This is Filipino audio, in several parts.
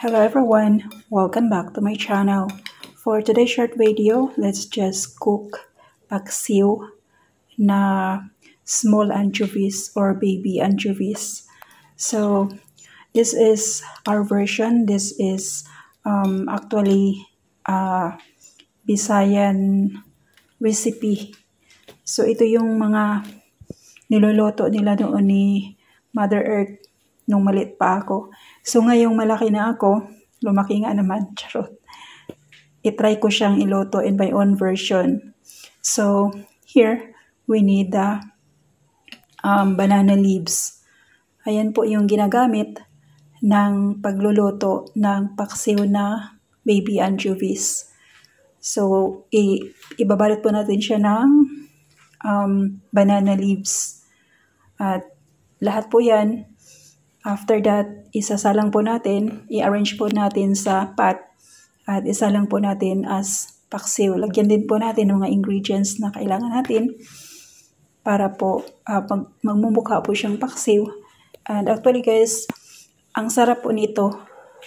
Hello everyone, welcome back to my channel. For today's short video, let's just cook paksiw na small anchovies or baby anchovies. So this is our version. This is actually a Visayan recipe. So ito yung mga niluluto nila noon ni Mother Earth nung maliit pa ako. So ngayong malaki na ako, lumaki nga naman, charot. I-try ko siyang iluto in my own version. So here, we need the banana leaves. Ayan po yung ginagamit ng pagluluto ng paksiw na baby anchovies. So ibabalot po natin siya ng banana leaves. At lahat po yan, after that, isasalang po natin, i-arrange po natin sa pot at isalang po natin as paksiw. Lagyan din po natin ng mga ingredients na kailangan natin para po magmumukha po siyang paksiw. And actually guys, ang sarap po nito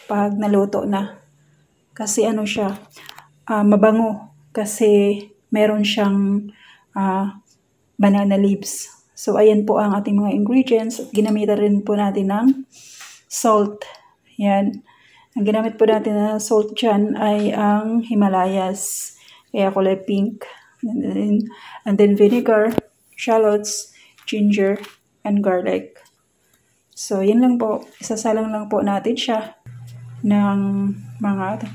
pag naluto na. Kasi ano siya, mabango kasi meron siyang banana leaves. So, ayan po ang ating mga ingredients. Ginamitan rin po natin ng salt. Yan. Ang ginamit po natin na salt dyan ay ang Himalayas. Kaya kulay pink. And then vinegar, shallots, ginger, and garlic. So, yan lang po. Isasalang lang po natin siya ng mga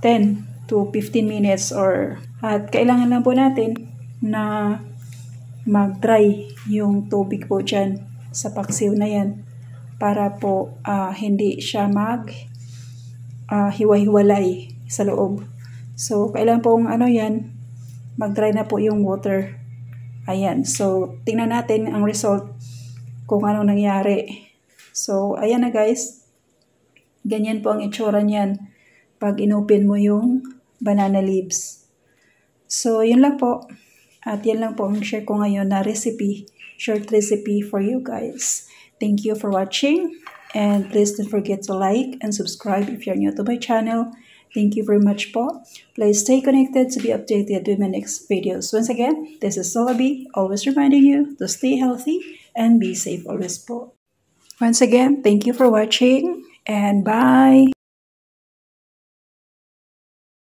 10 to 15 minutes at kailangan lang po natin na mag-dry yung tubig po dyan sa paksiw na yan para po hindi siya hiwa-hiwalay sa loob. So, kailangan pong mag-dry na po yung water. Ayan. So, tingnan natin ang result kung anong nangyari. So, ayan na guys. Ganyan po ang itsura niyan pag inopen mo yung banana leaves. So, yun lang po. At yan lang po ang share ko ngayon na recipe, short recipe for you guys. Thank you for watching and please don't forget to like and subscribe if you're new to my channel. Thank you very much po. Please stay connected to be updated with my next videos. Once again, this is Solabi, always reminding you to stay healthy and be safe always po. Once again, thank you for watching and bye!